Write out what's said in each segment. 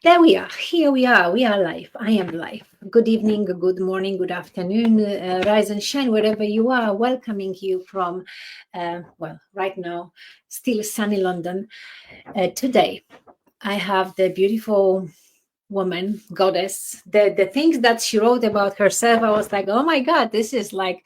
There we are. Here we are. We are live. I am live. Good evening, good morning, good afternoon. Rise and shine wherever you are. Welcoming you from, right now, still sunny London. Today, I have the beautiful woman, goddess. The things that she wrote about herself, I was like, oh my God, this is like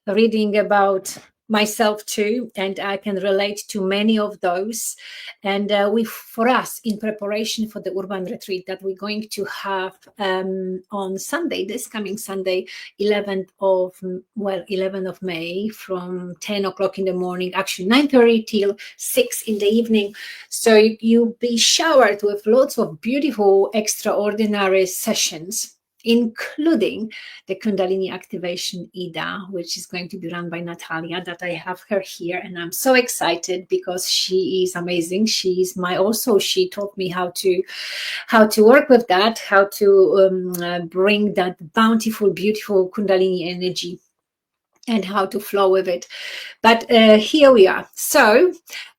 reading about myself too, and I can relate to many of those. And for us, in preparation for the urban retreat that we're going to have on Sunday, this coming Sunday, 11th of May, from 10 o'clock in the morning, actually 9:30 till 6 in the evening. So you'll be showered with lots of beautiful, extraordinary sessions, including the Kundalini Activation IDA, which is going to be run by Natalia, that I have her here. And I'm so excited because she is amazing. She taught me how to work with that, how to bring that bountiful, beautiful Kundalini energy and how to flow with it. But here we are. So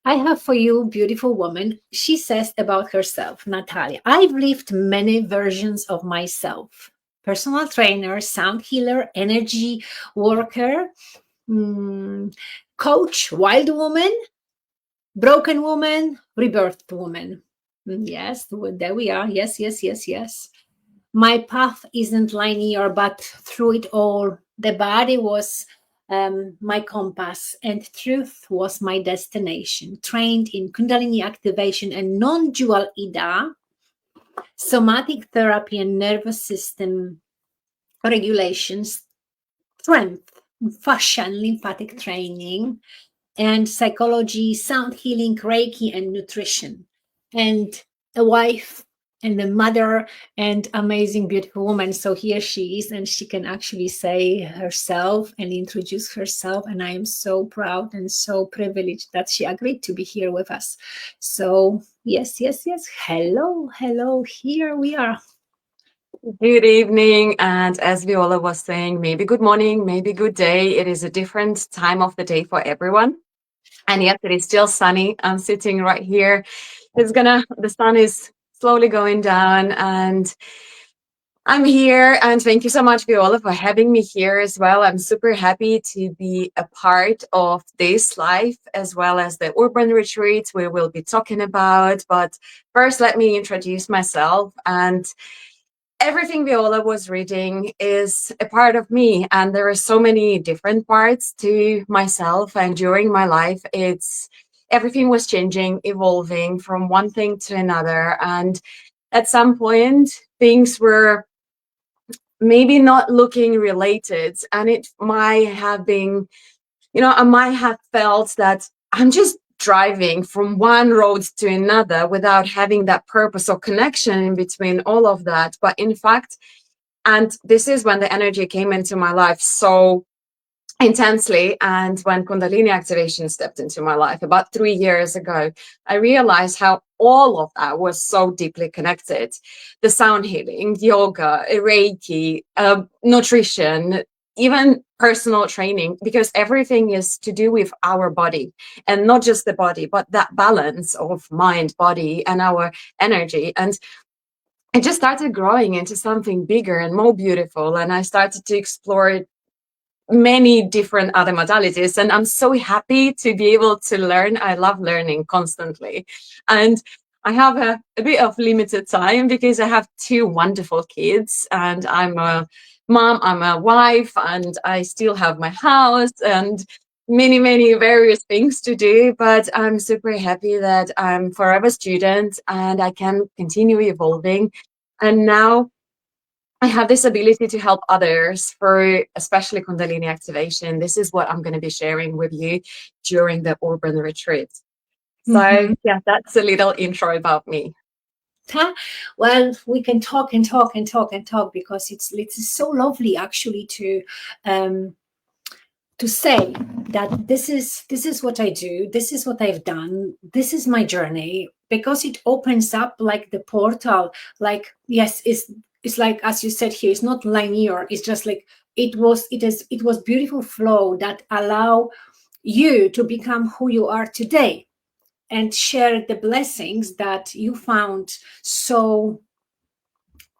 I have for you, beautiful woman. She says about herself, Natalia, I've lived many versions of myself. Personal trainer, sound healer, energy worker, coach, wild woman, broken woman, rebirthed woman. Yes, there we are. Yes, yes, yes, yes. My path isn't linear, but through it all, the body was my compass and truth was my destination. Trained in Kundalini Activation and Non-Dual IDA, somatic therapy and nervous system regulations, strength, fascia and lymphatic training, and psychology, sound healing, Reiki, and nutrition. And a wife and a mother and amazing, beautiful woman. So here she is, and she can actually say herself and introduce herself. And I am so proud and so privileged that she agreed to be here with us. So yes, yes, yes. Hello, hello. Here we are. Good evening, and as Viola was saying, maybe good morning, maybe good day. It is a different time of the day for everyone. And yes, it is still sunny. I'm sitting right here. The sun is slowly going down, and I'm here. And thank you so much, Viola, for having me here as well. I'm super happy to be a part of this life as well as the urban retreat we will be talking about. But first, let me introduce myself. And everything Viola was reading is a part of me, and there are so many different parts to myself. And during my life, everything was changing, evolving from one thing to another. And at some point, things were maybe not looking related, and it might have been, I might have felt that I'm just driving from one road to another without having that purpose or connection in between all of that. But in fact, and this is when the energy came into my life so intensely, and when Kundalini activation stepped into my life about 3 years ago, I realized how all of that was so deeply connected. The sound healing, yoga, Reiki, nutrition, even personal training, because everything is to do with our body, and not just the body, but that balance of mind, body, and our energy. And it just started growing into something bigger and more beautiful. And I started to explore many different other modalities. And I'm so happy to be able to learn. I love learning constantly. And I have a bit of limited time because I have 2 wonderful kids, and I'm a mom, I'm a wife, and I still have my house and many various things to do. But I'm super happy that I'm forever student and I can continue evolving. And now I have this ability to help others for especially Kundalini activation. This is what I'm going to be sharing with you during the urban retreat. So yeah, that's a little intro about me. Well, we can talk and talk and talk and talk, because it's so lovely actually to say that this is what I do, this is what I've done, this is my journey, because it opens up like the portal. Like, yes, it's like, as you said here, it's not linear. It's just like it was beautiful flow that allow you to become who you are today. and share the blessings that you found so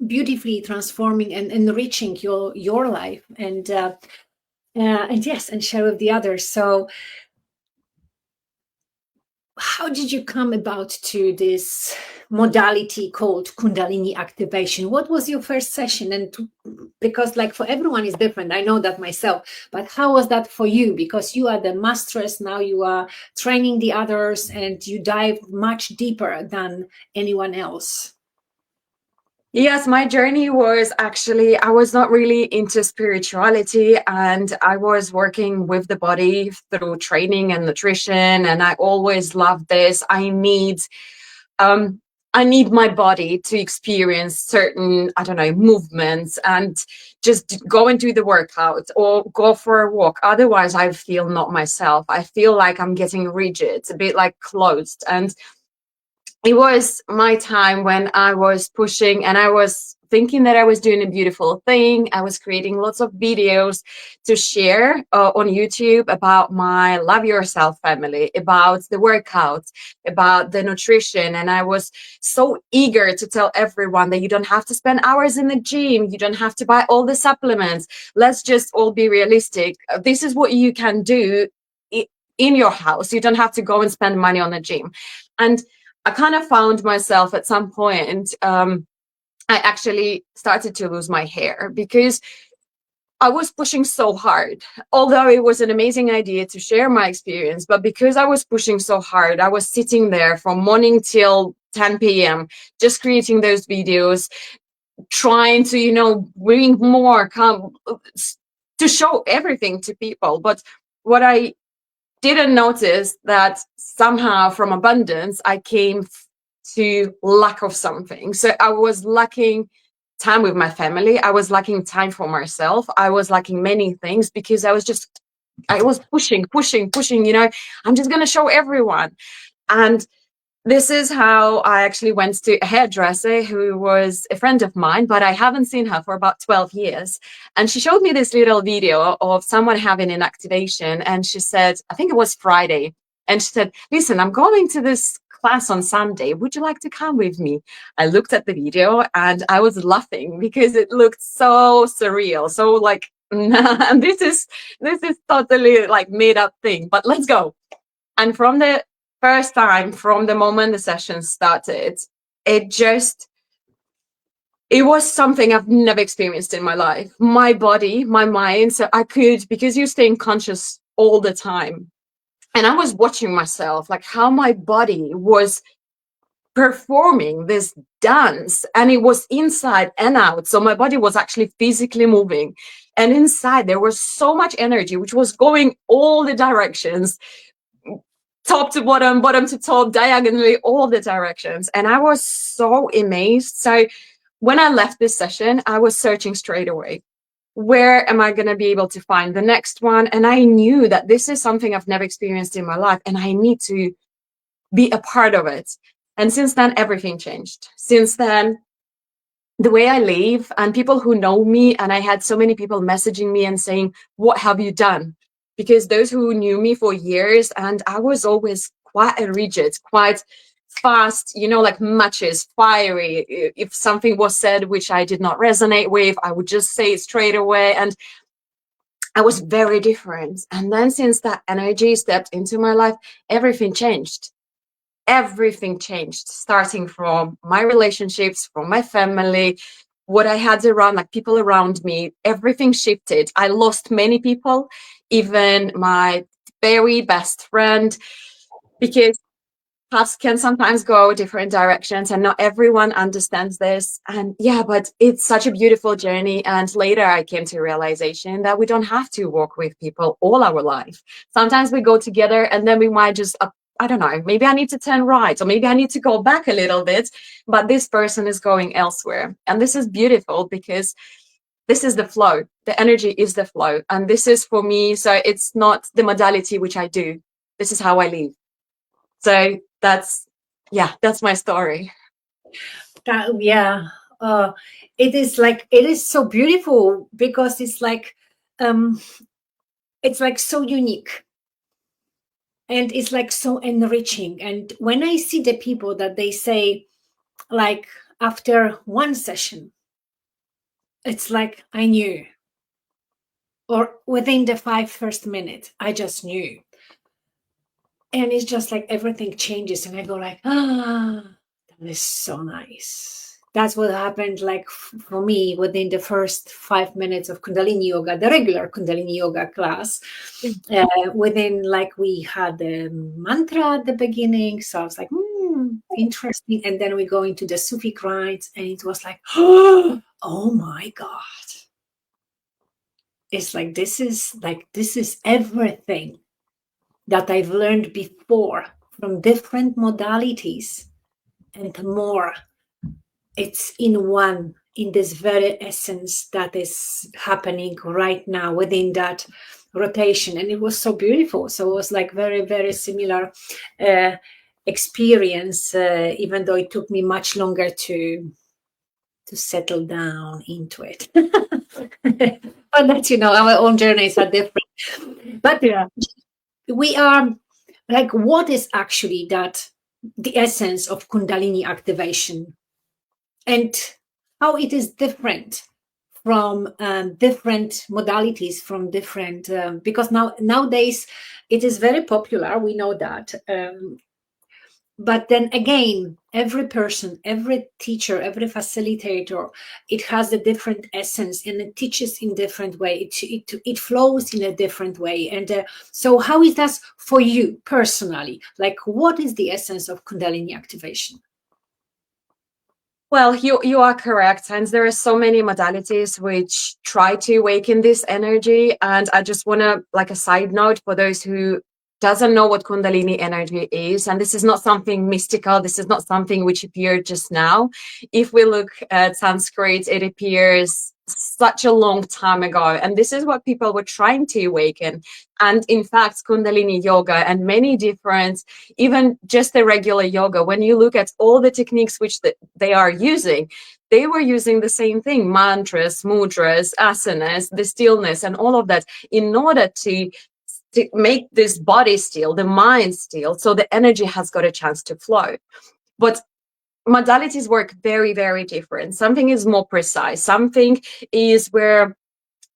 beautifully transforming and enriching your life, and yes, and share with the others. So how did you come about to this modality called Kundalini activation? What was your first session? And because like for everyone is different, I know that myself, but how was that for you? Because you are the masteress, now you are training the others and you dive much deeper than anyone else. Yes, my journey was actually, I was not really into spirituality, and I was working with the body through training and nutrition. And I always loved this. I need my body to experience certain, I don't know, movements, and just go and do the workout or go for a walk. Otherwise, I feel not myself. I feel like I'm getting rigid, a bit like closed. And it was my time when I was pushing and I was thinking that I was doing a beautiful thing. I was creating lots of videos to share on YouTube about my Love Yourself family, about the workouts, about the nutrition. And I was so eager to tell everyone that you don't have to spend hours in the gym. You don't have to buy all the supplements. Let's just all be realistic. This is what you can do in your house. You don't have to go and spend money on the gym. And I kind of found myself at some point, I actually started to lose my hair because I was pushing so hard. Although it was an amazing idea to share my experience, but because I was pushing so hard, I was sitting there from morning till 10 p.m., just creating those videos, trying to, bring more, to show everything to people. But what I didn't notice that somehow from abundance, I came to lack of something. So I was lacking time with my family. I was lacking time for myself. I was lacking many things because I was pushing, I'm just going to show everyone. And this is how I actually went to a hairdresser who was a friend of mine, but I haven't seen her for about 12 years. And she showed me this little video of someone having an activation. And she said, I think it was Friday. And she said, listen, I'm going to this class on Sunday. Would you like to come with me? I looked at the video and I was laughing because it looked so surreal. So like, and this is totally like made up thing, but let's go. And from the first time, from the moment the session started, it was something I've never experienced in my life. My body, my mind. So I could, because you're staying conscious all the time. And I was watching myself, like how my body was performing this dance, and it was inside and out. So my body was actually physically moving. And inside there was so much energy, which was going all the directions, top to bottom, bottom to top, diagonally, all the directions. And I was so amazed. So when I left this session, I was searching straight away. Where am I going to be able to find the next one? And I knew that this is something I've never experienced in my life, and I need to be a part of it. And since then, everything changed. Since then, the way I live, and people who know me, and I had so many people messaging me and saying, what have you done? Because those who knew me for years, and I was always quite rigid, quite fast, like matches, fiery. If something was said which I did not resonate with, I would just say it straight away. And I was very different. And then since that energy stepped into my life, everything changed. Everything changed, starting from my relationships, from my family, what I had around, like people around me. Everything shifted. I lost many people, even my very best friend, because paths can sometimes go different directions, and not everyone understands this. And yeah, but it's such a beautiful journey. And later I came to a realization that we don't have to walk with people all our life. Sometimes we go together and then we might just I don't know, maybe I need to turn right, or maybe I need to go back a little bit, but this person is going elsewhere. And this is beautiful because this is the flow. The energy is the flow. And this is for me. So it's not the modality which I do. This is how I live. So that's my story. Yeah. It is so beautiful because it's like so unique. And it's like so enriching. And when I see the people that they say, like, after one session, it's like I knew, or within the first 5 minutes, I just knew. And it's just like everything changes, and I go like, that is so nice. That's what happened, like, for me within the first 5 minutes of Kundalini yoga, the regular Kundalini yoga class. Within, like, we had the mantra at the beginning, so I was like, interesting. And then we go into the Sufi rites, and it was like, oh my God. It's like, this is everything that I've learned before from different modalities and more. It's in this very essence that is happening right now within that rotation. And it was so beautiful. So it was like very, very similar experience, even though it took me much longer to settle down into it. But that, our own journeys are different. But Yeah. we are like, what is actually the essence of Kundalini activation, and how it is different from different modalities, from different, because nowadays it is very popular, we know that, but then again, every person, every teacher, every facilitator, it has a different essence, and it teaches in different way. It flows in a different way. And so how is that for you personally? Like, what is the essence of Kundalini activation? Well, you are correct. And there are so many modalities which try to awaken this energy. And I just want to, like, a side note for those who doesn't know what Kundalini energy is, and this is not something mystical, this is not something which appeared just now. If we look at Sanskrit, it appears such a long time ago, and this is what people were trying to awaken. And in fact, Kundalini yoga and many different, even just the regular yoga, when you look at all the techniques which they are using, they were using the same thing: mantras, mudras, asanas, the stillness, and all of that, in order to make this body still, the mind still, so the energy has got a chance to flow. But modalities work very, very different. Something is more precise. Something is where,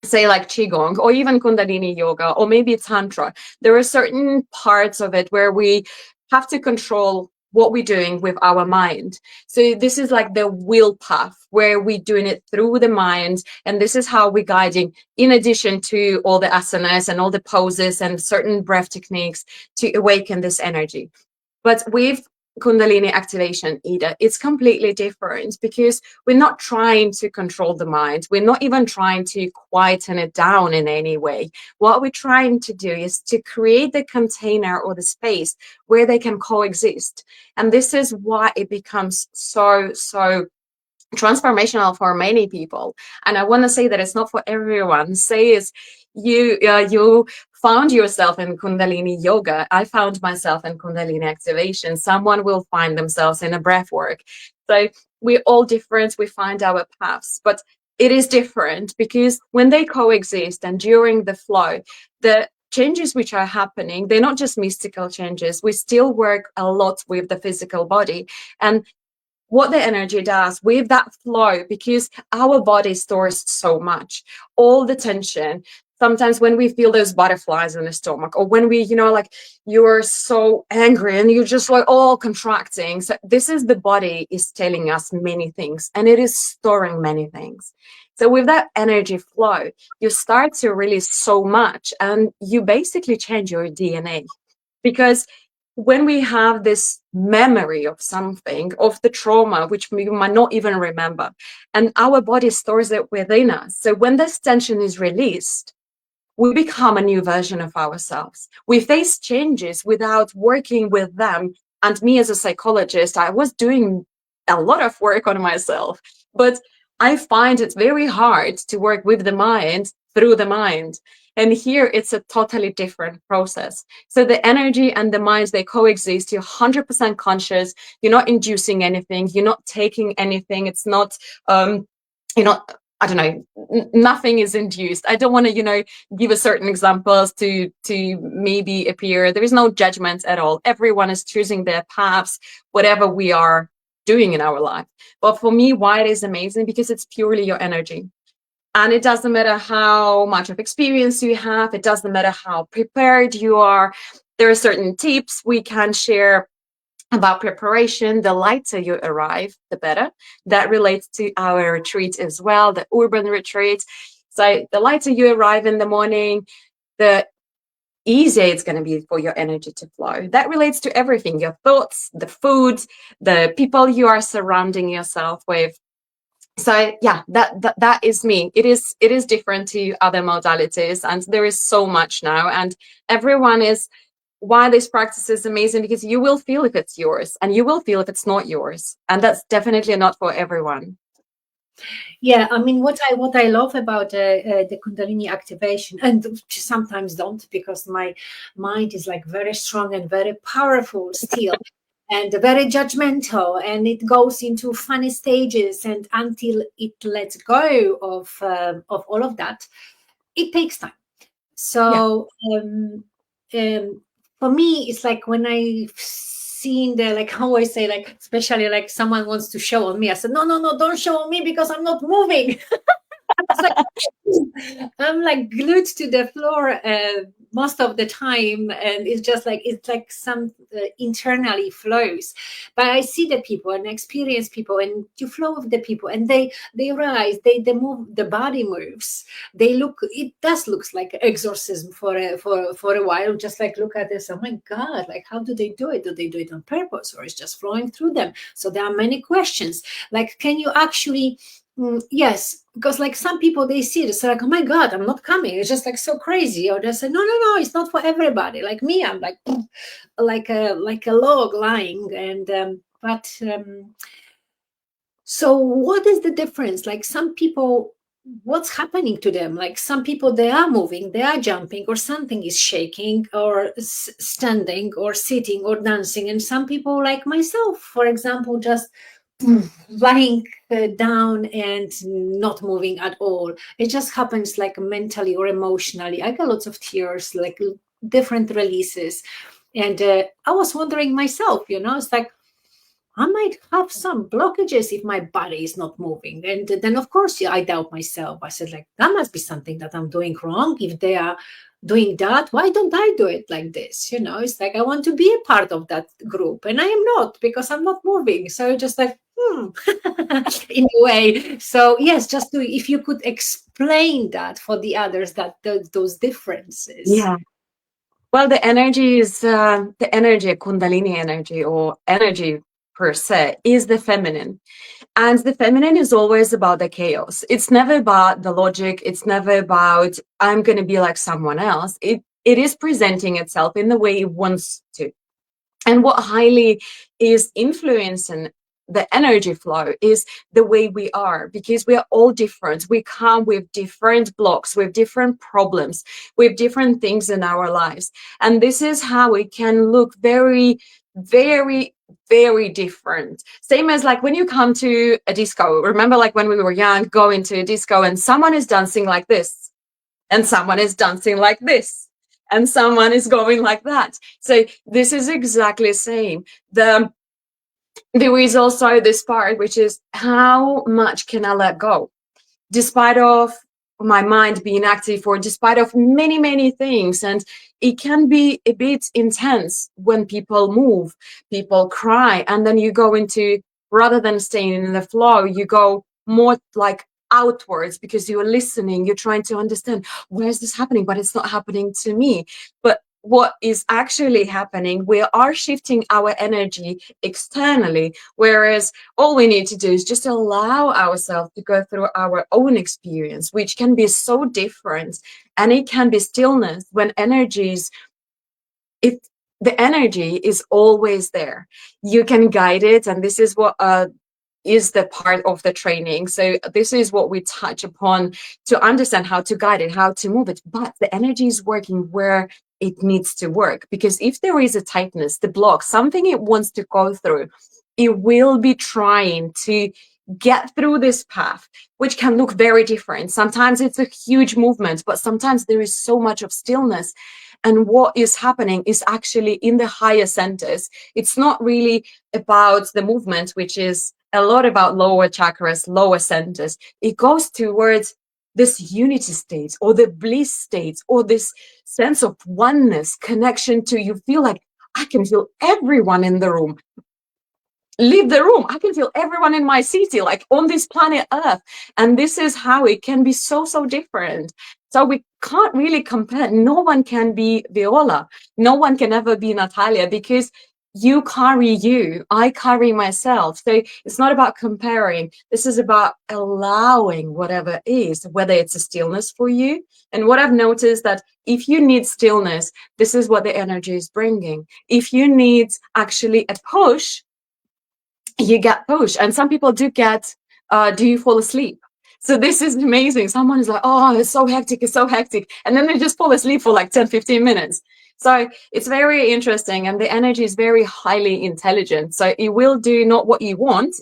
say, like Qigong or even Kundalini yoga or maybe Tantra, there are certain parts of it where we have to control what we're doing with our mind. So this is like the will path where we're doing it through the mind. And this is how we're guiding, in addition to all the asanas and all the poses and certain breath techniques, to awaken this energy. But with Kundalini Activation IDA, it's completely different, because we're not trying to control the mind. We're not even trying to quieten it down in any way. What we're trying to do is to create the container or the space where they can coexist. And this is why it becomes so transformational for many people. And I want to say that it's not for everyone. Say is you found yourself in Kundalini yoga. I found myself in Kundalini activation. Someone will find themselves in a breath work. So we're all different. We find our paths, but it is different because when they coexist and during the flow, the changes which are happening, they're not just mystical changes. We still work a lot with the physical body. And what the energy does with that flow, because our body stores so much, all the tension. Sometimes when we feel those butterflies in the stomach, or when we, like, you're so angry and you're just like all contracting. So this is the body is telling us many things, and it is storing many things. So with that energy flow, you start to release so much, and you basically change your DNA. Because when we have this memory of something, of the trauma, which we might not even remember, and our body stores it within us. So when this tension is released, we become a new version of ourselves. We face changes without working with them. And me as a psychologist, I was doing a lot of work on myself, but I find it very hard to work with the mind through the mind. And here it's a totally different process. So the energy and the minds, they coexist. You're 100% conscious. You're not inducing anything. You're not taking anything. It's not, you know, I don't know, nothing is induced. I don't want to, give a certain examples to maybe appear. There is no judgment at all. Everyone is choosing their paths, whatever we are doing in our life. But for me, why it is amazing, because it's purely your energy. And it doesn't matter how much of experience you have. It doesn't matter how prepared you are. There are certain tips we can share about preparation. The lighter you arrive, the better. That relates to our retreat as well, the urban retreat. So the lighter you arrive in the morning, the easier it's going to be for your energy to flow. That relates to everything: your thoughts, the food, the people you are surrounding yourself with. So yeah, that is me. It is different to other modalities, and there is so much now, and everyone is. Why this practice is amazing, because you will feel if it's yours, and you will feel if it's not yours, and that's definitely not for everyone. Yeah, I mean, what I love about the Kundalini activation, and sometimes don't, because my mind is like very strong and very powerful still, and very judgmental, and it goes into funny stages, and until it lets go of all of that, it takes time. So for me, it's like when I've seen the, like, how I say, like, especially like someone wants to show on me, I said, no, no, no, don't show on me because I'm not moving. It's like I'm like glued to the floor most of the time, and it's like some internally flows. But I see the people and experience people, and you flow with the people, and they realize they move, the body moves. It does looks like exorcism for a while. Just like look at this, oh my God, like how do they do it? Do they do it on purpose, or it's just flowing through them? So there are many questions. Like, can you actually yes, because like some people, they see it, it's like, oh my God, I'm not coming. It's just like so crazy. Or they say, no, no, no, it's not for everybody. Like me, I'm like like a log lying. And so what is the difference? Like some people, what's happening to them? Like some people, they are moving, they are jumping, or something is shaking, or standing, or sitting, or dancing. And some people, like myself, for example, just lying down and not moving at all. It just happens like mentally or emotionally. I got lots of tears, like different releases. And I was wondering myself, it's like, I might have some blockages if my body is not moving. And then, of course, yeah, I doubt myself. I said, like, that must be something that I'm doing wrong. If they are doing that, why don't I do it like this? It's like I want to be a part of that group, and I am not, because I'm not moving. So just like, in a way. So yes, just if you could explain that for the others, that those differences. Yeah. Well, the energy is the energy, Kundalini energy, or energy per se, is the feminine. And the feminine is always about the chaos. It's never about the logic. It's never about, I'm going to be like someone else. It is presenting itself in the way it wants to. And what highly is influencing the energy flow is the way we are, because we are all different. We come with different blocks, with different problems, with different things in our lives. And this is how we can look very, very, very different. Same as like when you come to a disco. Remember, like when we were young, going to a disco and someone is dancing like this, and someone is dancing like this, and someone is going like that. So this is exactly the same. There is also this part, which is how much can I let go, despite of my mind being active, or despite of many, many things. And it can be a bit intense when people move, people cry, and then you go into, rather than staying in the flow, you go more like outwards, because you're listening, you're trying to understand, where is this happening, but it's not happening to me. But what is actually happening, we are shifting our energy externally, whereas all we need to do is just allow ourselves to go through our own experience, which can be so different. And it can be stillness when the energy is always there. You can guide it, and this is what is the part of the training. So this is what we touch upon to understand how to guide it, how to move it. But the energy is working where it needs to work, because if there is a tightness, the block, something it wants to go through, it will be trying to get through this path, which can look very different. Sometimes it's a huge movement, but sometimes there is so much of stillness. And what is happening is actually in the higher centers. It's not really about the movement, which is a lot about lower chakras, lower centers. It goes towards this unity state or the bliss state or this sense of oneness, connection to, you feel like, I can feel everyone in the room. Leave the room, I can feel everyone in my city, like on this planet Earth. And this is how it can be so different. So we can't really compare. No one can be Viola, no one can ever be Natalia, because you carry you, I carry myself. So it's not about comparing. This is about allowing whatever is, whether it's a stillness for you. And what I've noticed, that if you need stillness, this is what the energy is bringing. If you need actually a push, you get pushed. And some people do get, do you fall asleep? So this is amazing. Someone is like, oh, it's so hectic, it's so hectic. And then they just fall asleep for like 10, 15 minutes. So it's very interesting. And the energy is very highly intelligent. So it will do not what you want.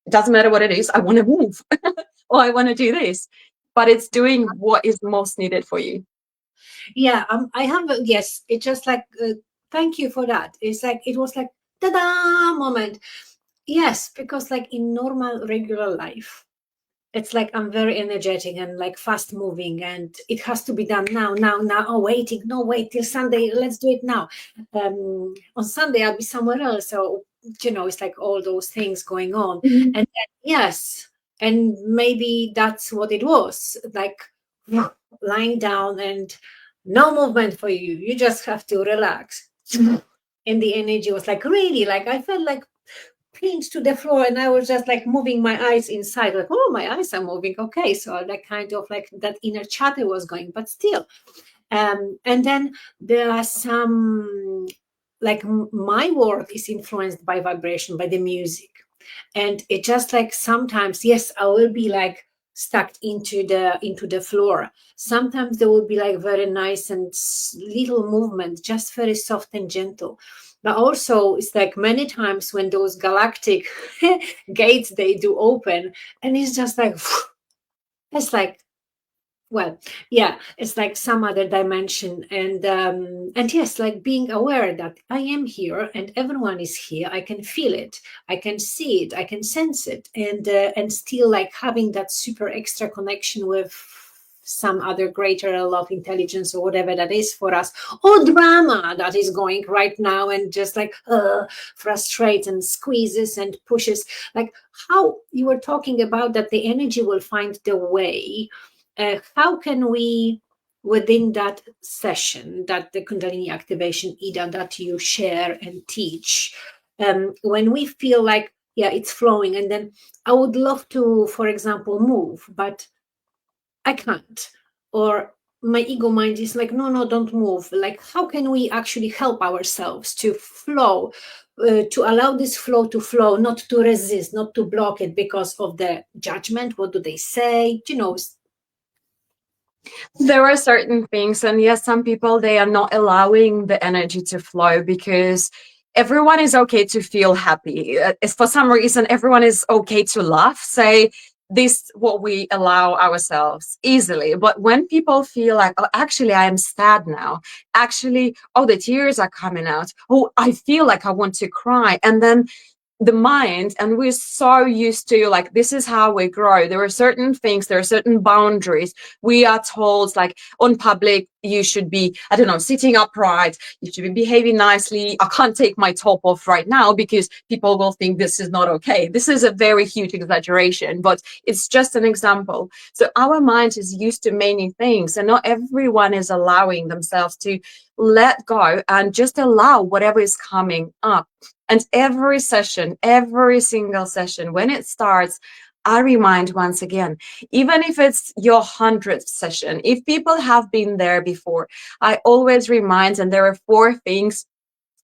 It doesn't matter what it is. I want to move or I want to do this. But it's doing what is most needed for you. Yeah, I have, yes, it's just like, thank you for that. It's like, it was like, ta-da moment. Yes, because like in normal, regular life, it's like I'm very energetic and like fast moving, and it has to be done now. Oh, waiting, no, wait till Sunday. Let's do it now. On Sunday, I'll be somewhere else. So, it's like all those things going on. Mm-hmm. And then, yes, and maybe that's what it was, like lying down and no movement for you. You just have to relax. And the energy was like really, like I felt like pinned to the floor, and I was just like moving my eyes inside, like, oh, my eyes are moving. Okay, so like kind of like that inner chatter was going, but still. And then there are some, like my work is influenced by vibration, by the music, and it just like sometimes, yes, I will be like stuck into the floor. Sometimes there will be like very nice and little movement, just very soft and gentle. But also it's like many times when those galactic gates, they do open, and it's just like it's like, well, yeah, it's like some other dimension. And yes, like being aware that I am here and everyone is here. I can feel it, I can see it, I can sense it, and still like having that super extra connection with some other greater love, intelligence, or whatever that is for us, or drama that is going right now and just like frustrates and squeezes and pushes. Like how you were talking about that the energy will find the way. How can we, within that session, that the Kundalini Activation IDA that you share and teach, when we feel like, yeah, it's flowing, and then I would love to, for example, move, but I can't, or my ego mind is like, no, don't move. Like, how can we actually help ourselves to flow, to allow this flow to flow, not to resist, not to block it because of the judgment? What do they say? There are certain things, and yes, some people, they are not allowing the energy to flow because everyone is okay to feel happy. For some reason, everyone is okay to laugh. Say this, what we allow ourselves easily. But when people feel like, oh, actually, I am sad now. Actually, oh, the tears are coming out. Oh, I feel like I want to cry. And then the mind, and we're so used to, like, this is how we grow. There are certain things, there are certain boundaries. We are told, like, on public, you should be, I don't know, sitting upright, you should be behaving nicely. I can't take my top off right now because people will think this is not okay. This is a very huge exaggeration, but it's just an example. So our mind is used to many things, and not everyone is allowing themselves to let go and just allow whatever is coming up. And every session, every single session, when it starts, I remind once again, even if it's your 100th session, if people have been there before, I always remind, and there are 4 things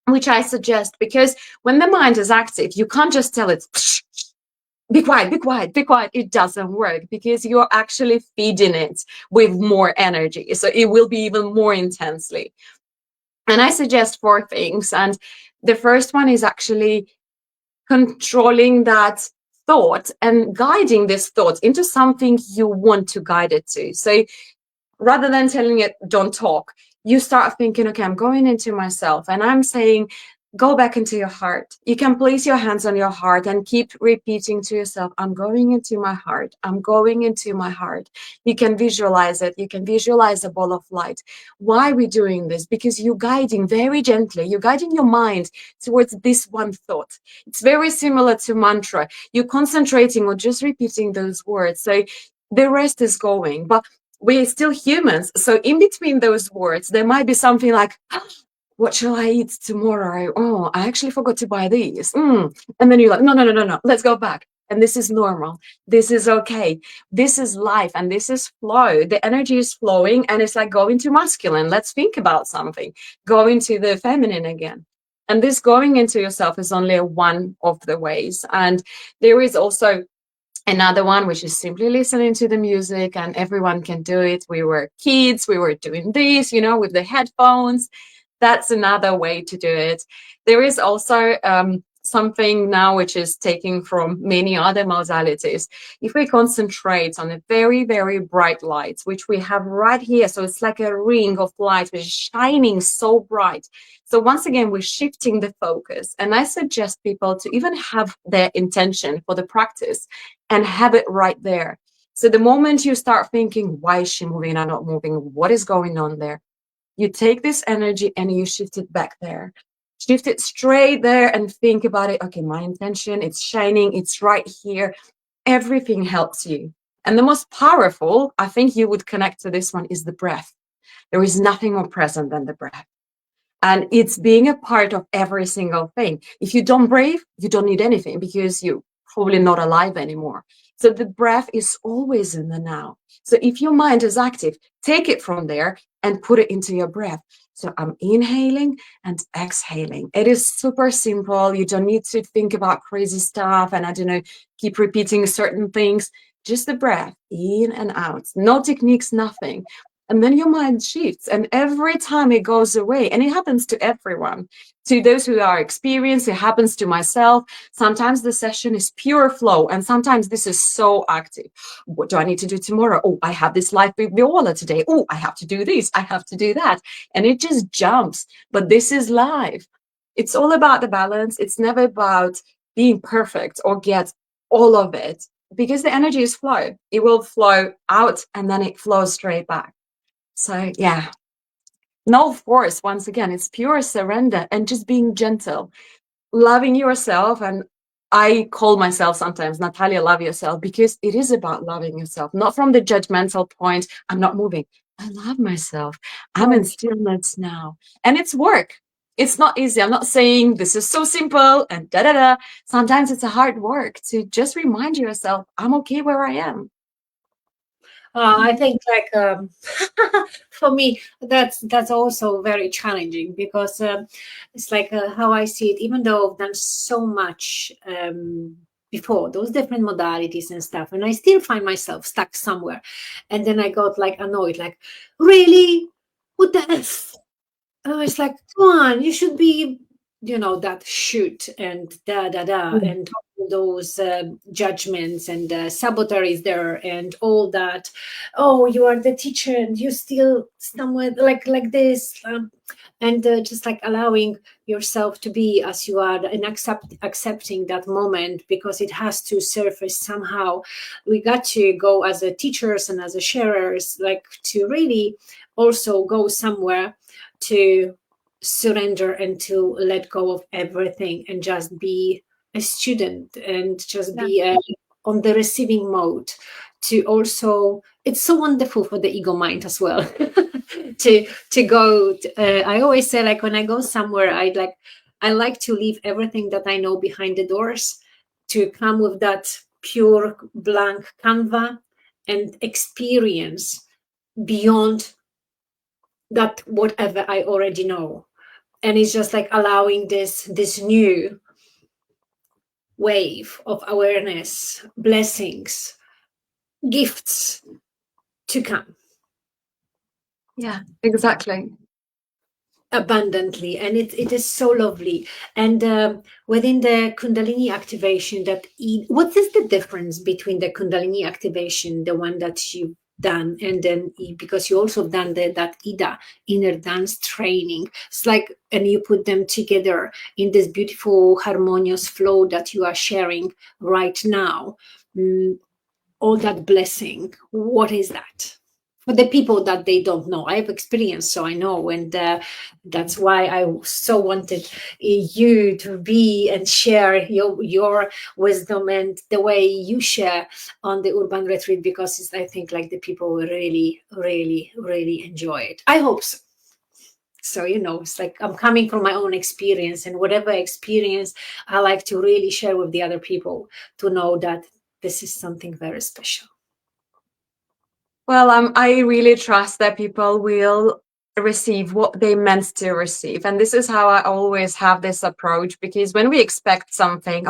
which I suggest, because when the mind is active, you can't just tell it, be quiet, be quiet, be quiet. It doesn't work because you're actually feeding it with more energy. So it will be even more intensely. And I suggest 4 things. And the first one is actually controlling that thought and guiding this thought into something you want to guide it to. So rather than telling it, don't talk, you start thinking, okay, I'm going into myself and I'm saying, go back into your heart. You can place your hands on your heart and keep repeating to yourself, I'm going into my heart. I'm going into my heart. You can visualize it. You can visualize a ball of light. Why are we doing this? Because you're guiding very gently. You're guiding your mind towards this one thought. It's very similar to mantra. You're concentrating on just repeating those words. So the rest is going. But we're still humans. So in between those words, there might be something like, what shall I eat tomorrow? Oh, I actually forgot to buy these. And then you're like, no, let's go back. And this is normal. This is okay. This is life and this is flow. The energy is flowing and it's like going to masculine. Let's think about something. Go into the feminine again. And this going into yourself is only one of the ways. And there is also another one, which is simply listening to the music, and everyone can do it. We were kids, we were doing this, with the headphones. That's another way to do it. There is also something now which is taken from many other modalities. If we concentrate on a very, very bright light, which we have right here, so it's like a ring of light which is shining so bright. So once again, we're shifting the focus. And I suggest people to even have their intention for the practice and have it right there. So the moment you start thinking, why is she moving? I'm not moving. What is going on there? You take this energy and you shift it back there. Shift it straight there and think about it. Okay, my intention, it's shining, it's right here. Everything helps you. And the most powerful, I think you would connect to this one, is the breath. There is nothing more present than the breath. And it's being a part of every single thing. If you don't breathe, you don't need anything because you're probably not alive anymore. So the breath is always in the now. So if your mind is active, take it from there and put it into your breath. So I'm inhaling and exhaling. It is super simple. You don't need to think about crazy stuff and keep repeating certain things. Just the breath in and out. No techniques, nothing. And then your mind shifts, and every time it goes away, and it happens to everyone, to those who are experienced, it happens to myself. Sometimes the session is pure flow, and sometimes this is so active. What do I need to do tomorrow? Oh, I have this live with Viola today. Oh, I have to do this. I have to do that. And it just jumps. But this is live. It's all about the balance. It's never about being perfect or get all of it, because the energy is flow. It will flow out and then it flows straight back. So yeah, no force. Once again, it's pure surrender and just being gentle, loving yourself. And I call myself sometimes Natalia, love yourself, because it is about loving yourself, not from the judgmental point. I'm not moving. I love myself. I'm in stillness now. And it's work. It's not easy. I'm not saying this is so simple and da-da-da. Sometimes it's a hard work to just remind yourself, I'm okay where I am. I think for me that's also very challenging, because it's like how I see it. Even though I've done so much before, those different modalities and stuff, and I still find myself stuck somewhere, and then I got like annoyed, like, really, what the f? It's like, come on, you should be, that shoot and da da da, and all those judgments and sabotages there and all that. Oh, you are the teacher and you still somewhere like this, and just like allowing yourself to be as you are, and accepting that moment, because it has to surface somehow. We got to go as a teachers and as a sharers, like to really also go somewhere to surrender and to let go of everything and just be a student and just be on the receiving mode. To also, it's so wonderful for the ego mind as well to go. I always say, like, when I go somewhere, I like to leave everything that I know behind the doors, to come with that pure blank canvas and experience beyond that whatever I already know. And it's just like allowing this new wave of awareness, blessings, gifts to come. Yeah, exactly. abundantly, and it is so lovely. And within the Kundalini activation, what is the difference between the Kundalini activation, the one that you've done, and then because you also done that IDA, inner dance training? It's like, and you put them together in this beautiful harmonious flow that you are sharing right now. All that blessing, what is that? For the people that they don't know, I've experienced, so I know, and that's why I so wanted you to be and share your wisdom and the way you share on the urban retreat, because it's, I think, like the people will really, really, really enjoy it. I hope so. So, it's like I'm coming from my own experience, and whatever experience I like to really share with the other people to know that this is something very special. Well, I really trust that people will receive what they meant to receive. And this is how I always have this approach, because when we expect something,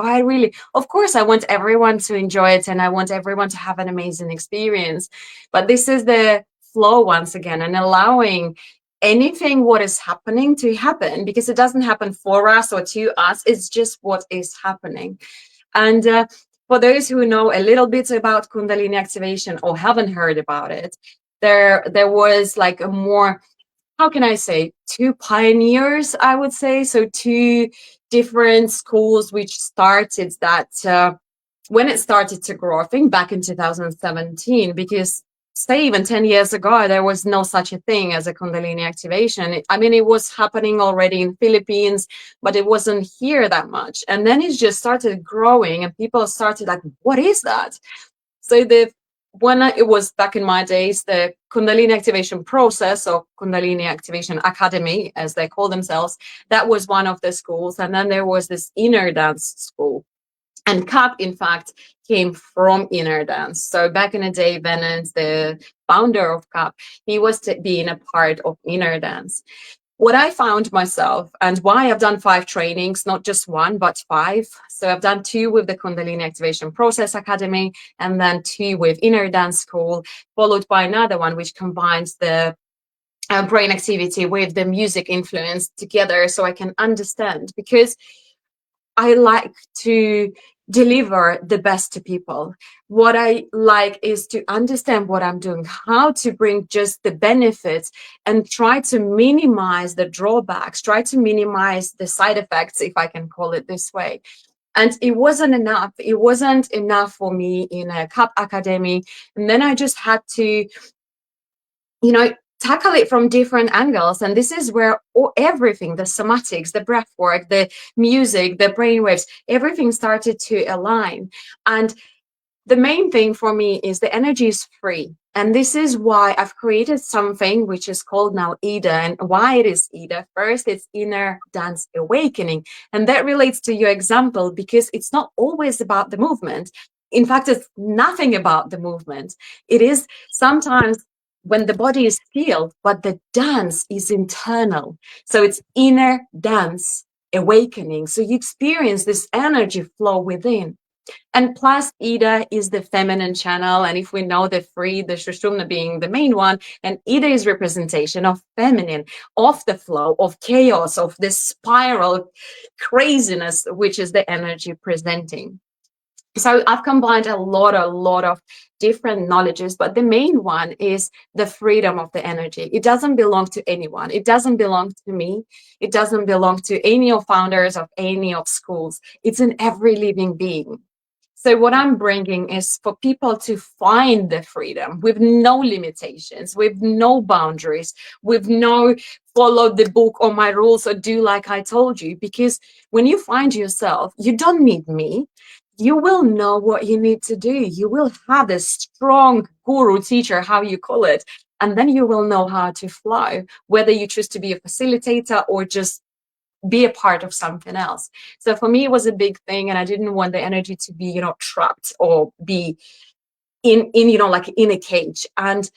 of course, I want everyone to enjoy it and I want everyone to have an amazing experience. But this is the flow once again, and allowing anything what is happening to happen, because it doesn't happen for us or to us, it's just what is happening. And for those who know a little bit about Kundalini activation or haven't heard about it, there was like a more, how can I say, two pioneers, I would say. So two different schools which started that when it started to grow, I think back in 2017, because say even 10 years ago, there was no such a thing as a Kundalini activation. It was happening already in Philippines, but it wasn't here that much. And then it just started growing and people started like, what is that? So when it was back in my days, the Kundalini Activation Process, or Kundalini Activation Academy, as they call themselves, that was one of the schools. And then there was this Innerdance school. And KAP, in fact, came from Innerdance. So back in the day, Venance, the founder of KAP, he was being a part of Innerdance. What I found myself, and why I've done 5 trainings, not just one, but 5. So I've done 2 with the Kundalini Activation Process Academy, and then 2 with Innerdance School, followed by another one which combines the brain activity with the music influence together, so I can understand, because I like to deliver the best to people. What I like is to understand what I'm doing, how to bring just the benefits and try to minimize the drawbacks, try to minimize the side effects, if I can call it this way. And it wasn't enough. It wasn't enough for me in a KAP Academy. And then I just had to, tackle it from different angles. And this is where everything, the somatics, the breath work, the music, the brainwaves, everything started to align. And the main thing for me is the energy is free. And this is why I've created something which is called now IDA. And why it is IDA? First, it's Inner Dance Awakening. And that relates to your example, because it's not always about the movement. In fact, it's nothing about the movement. It is sometimes when the body is still, but the dance is internal. So it's inner dance awakening. So you experience this energy flow within. And plus, IDA is the feminine channel. And if we know the Sushumna being the main one, and IDA is representation of feminine, of the flow, of chaos, of this spiral craziness, which is the energy presenting. So I've combined a lot of different knowledges, but the main one is the freedom of the energy. It doesn't belong to anyone. It doesn't belong to me. It doesn't belong to any of founders of any of schools. It's in every living being. So what I'm bringing is for people to find the freedom with no limitations, with no boundaries, with no follow the book or my rules or do like I told you. Because when you find yourself, you don't need me. You will know what you need to do. You will have a strong guru, teacher, how you call it. And then you will know how to flow, whether you choose to be a facilitator or just be a part of something else. So for me, it was a big thing. And I didn't want the energy to be, trapped or be in like in a cage. And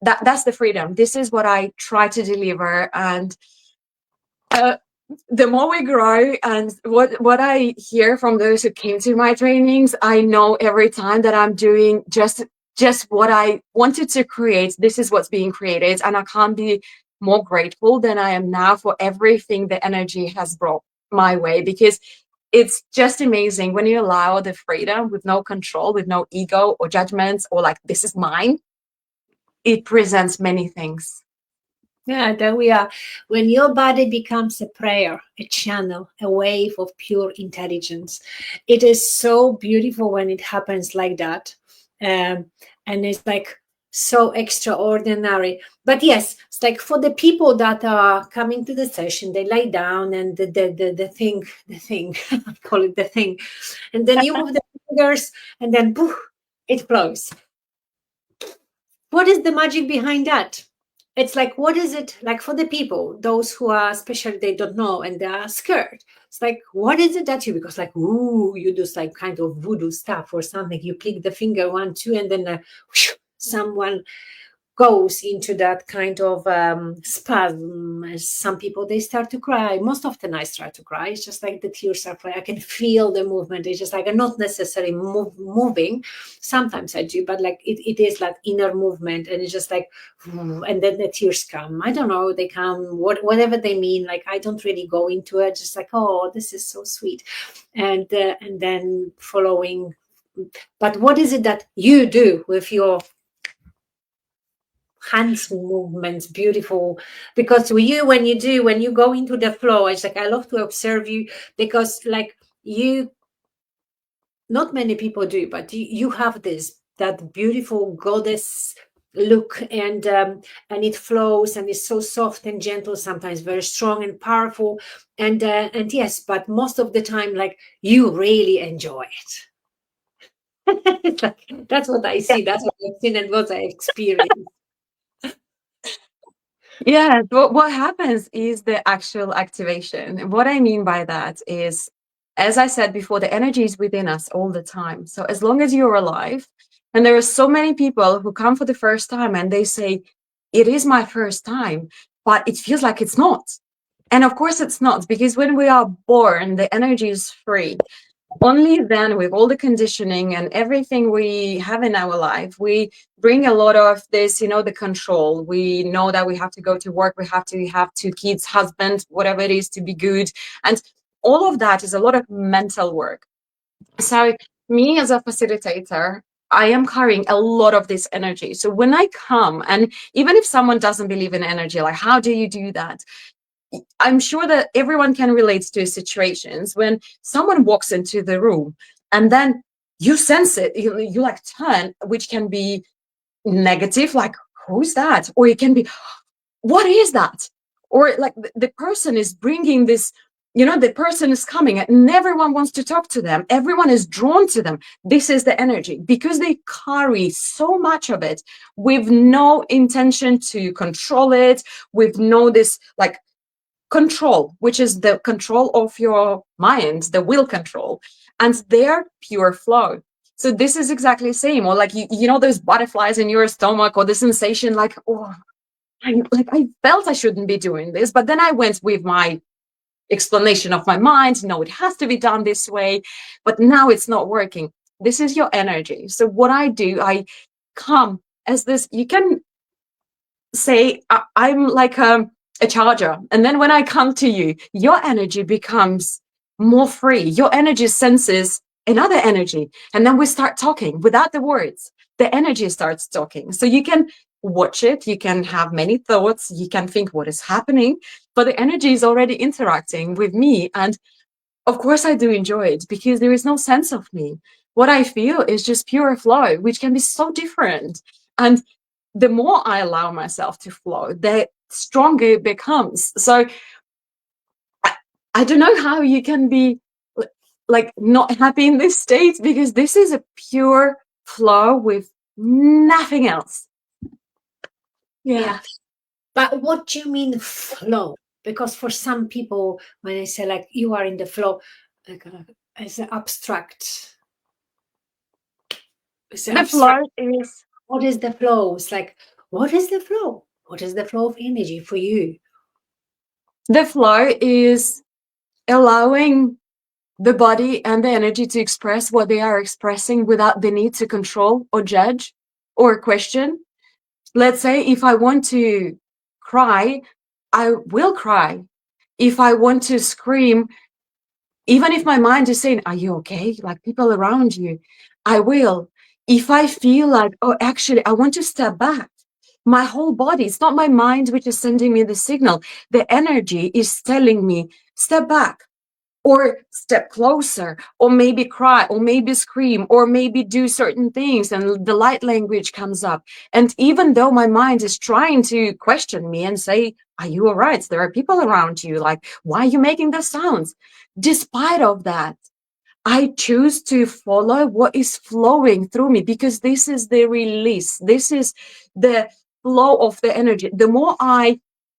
that's the freedom. This is what I try to deliver. And the more we grow, and what I hear from those who came to my trainings, I know every time that I'm doing just what I wanted to create, this is what's being created, and I can't be more grateful than I am now for everything the energy has brought my way, because it's just amazing when you allow the freedom with no control, with no ego or judgments or like, this is mine. It presents many things. Yeah, there we are. When your body becomes a prayer, a channel, a wave of pure intelligence, it is so beautiful when it happens like that. And it's like so extraordinary. But yes, it's like for the people that are coming to the session, they lie down and the thing, I call it the thing. And then you move the fingers and then poof, it flows. What is the magic behind that? It's like, what is it like for the people, those who are, especially they don't know and they are scared? It's like, what is it that you, because like, ooh, you do like kind of voodoo stuff or something. You click the finger 1, 2, and then whoosh, someone goes into that kind of spasm. Some people, they start to cry. Most often I start to cry. It's just like the tears are flowing. I can feel the movement. It's just like I'm not necessarily moving. Sometimes I do, but like it is like inner movement, and it's just like, and then the tears come. I don't know, they come, whatever they mean. Like I don't really go into it. Just like, oh, this is so sweet, and then following. But what is it that you do with your hands movements? Beautiful, because when you go into the flow, it's like I love to observe you, because like you, not many people do, but you have that beautiful goddess look, and it flows and it's so soft and gentle, sometimes very strong and powerful, and yes, but most of the time like you really enjoy it. It's like, that's what I see, that's what I've seen and what I experienced. Yeah, what happens is the actual activation. And what I mean by that is, as I said before, the energy is within us all the time. So as long as you're alive, and there are so many people who come for the first time and they say, it is my first time, but it feels like it's not. And of course it's not, because when we are born, the energy is free. Only then, with all the conditioning and everything we have in our life, we bring a lot of this, the control. We know that we have to go to work, we have to have 2 kids, husband, whatever it is, to be good. And all of that is a lot of mental work. So me as a facilitator, I am carrying a lot of this energy. So when I come, and even if someone doesn't believe in energy, like, how do you do that? I'm sure that everyone can relate to situations when someone walks into the room and then you sense it, you like turn, which can be negative, like, who's that? Or it can be, what is that? Or like the person is bringing this, the person is coming and everyone wants to talk to them. Everyone is drawn to them. This is the energy, because they carry so much of it with no intention to control it, with no this like control, which is the control of your mind, the will control, and their pure flow. So this is exactly the same. Or like, those butterflies in your stomach, or the sensation like, oh, I felt I shouldn't be doing this, but then I went with my explanation of my mind, no, it has to be done this way, but now it's not working. This is your energy. So what I do, I come as this, you can say I'm like a charger, and then when I come to you, your energy becomes more free. Your energy senses another energy, and then we start talking without the words. The energy starts talking. So you can watch it, you can have many thoughts, you can think what is happening, but the energy is already interacting with me. And of course I do enjoy it, because there is no sense of me. What I feel is just pure flow, which can be so different. And the more I allow myself to flow, the stronger it becomes. So I don't know how you can be like not happy in this state, because this is a pure flow with nothing else. Yeah. But what do you mean flow? Because for some people, when I say like you are in the flow, like it's an abstract. The flow is, what is the flow? It's like, what is the flow? What is the flow of energy for you? the flow is allowing the body and the energy to express what they are expressing without the need to control or judge or question. Let's say if I want to cry, I will cry. If I want to scream, even if my mind is saying, are you okay? Like people around you, I will. If I feel like, oh, actually, I want to step back, my whole body, it's not my mind which is sending me the signal. The energy is telling me, step back, or step closer, or maybe cry, or maybe scream, or maybe do certain things. And the light language comes up. And even though my mind is trying to question me and say, are you all right? There are people around you. Like, why are you making those sounds? Despite of that, I choose to follow what is flowing through me, because this is the release. This is the flow of the energy. The more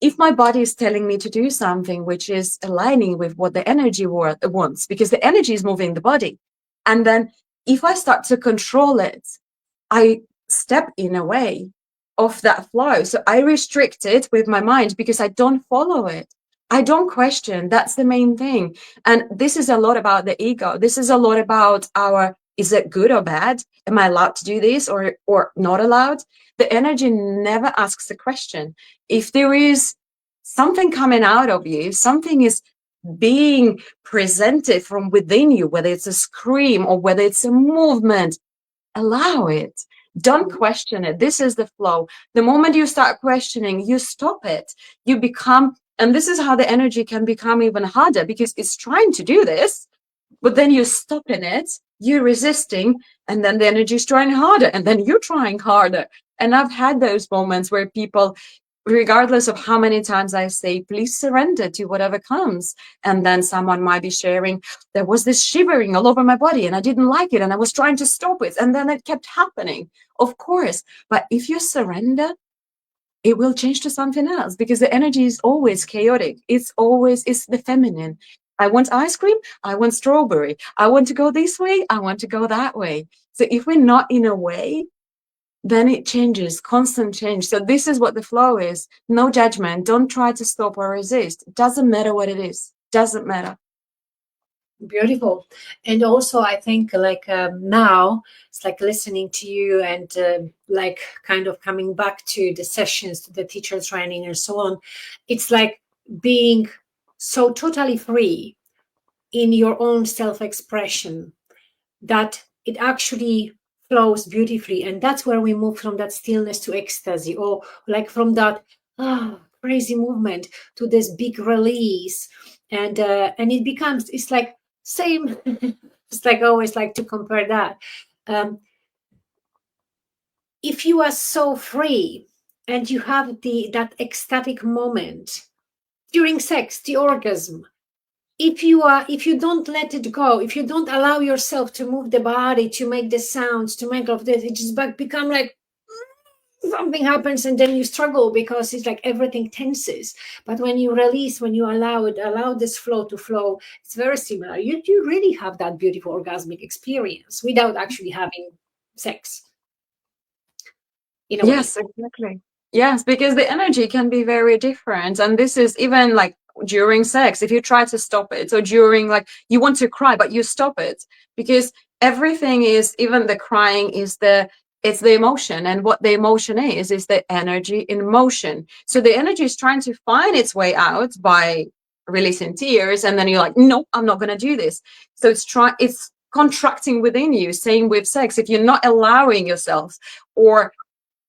if my body is telling me to do something which is aligning with what the energy wants, because the energy is moving the body. And then if I start to control it, I step in a way of that flow. So I restrict it with my mind because I don't follow it. I don't question. That's the main thing. And this is a lot about the ego. This is a lot about is it good or bad? Am I allowed to do this or not allowed? The energy never asks a question. If there is something coming out of you, something is being presented from within you, whether it's a scream or whether it's a movement, allow it. Don't question it. This is the flow. The moment you start questioning, you stop it. You become, and this is how the energy can become even harder, because it's trying to do this, but then you're stopping it, you're resisting, and then the energy is trying harder, and then you're trying harder. And I've had those moments where people, regardless of how many times I say, please surrender to whatever comes, and then someone might be sharing, there was this shivering all over my body and I didn't like it and I was trying to stop it, and then it kept happening. Of course, but if you surrender, it will change to something else, because the energy is always chaotic. It's the feminine. I want ice cream, I want strawberry, I want to go this way, I want to go that way. So if we're not in a way, then it changes, constant change. So this is what the flow is. No judgment. Don't try to stop or resist. It doesn't matter what it is. Doesn't matter. Beautiful. And also I think like now it's like listening to you and like kind of coming back to the sessions, to the teacher training and so on. It's like being so totally free in your own self-expression that it actually flows beautifully. And that's where we move from that stillness to ecstasy, or like from that crazy movement to this big release. And it becomes, it's like same. It's like I always like to compare that. If you are so free and you have that ecstatic moment during sex, the orgasm, if you don't let it go, if you don't allow yourself to move the body, to make the sounds, to make all of this, it just become like something happens and then you struggle because it's like everything tenses. But when you release, when you allow this flow to flow, it's very similar. You really have that beautiful orgasmic experience without actually having sex. In a way. Yes, exactly. Yes, because the energy can be very different. And this is even like during sex, if you try to stop it, or during, like, you want to cry, but you stop it, because everything is, even the crying is it's the emotion. And what the emotion is the energy in motion. So the energy is trying to find its way out by releasing tears. And then you're like, no, I'm not going to do this. So it's contracting within you. Same with sex. If you're not allowing yourself, or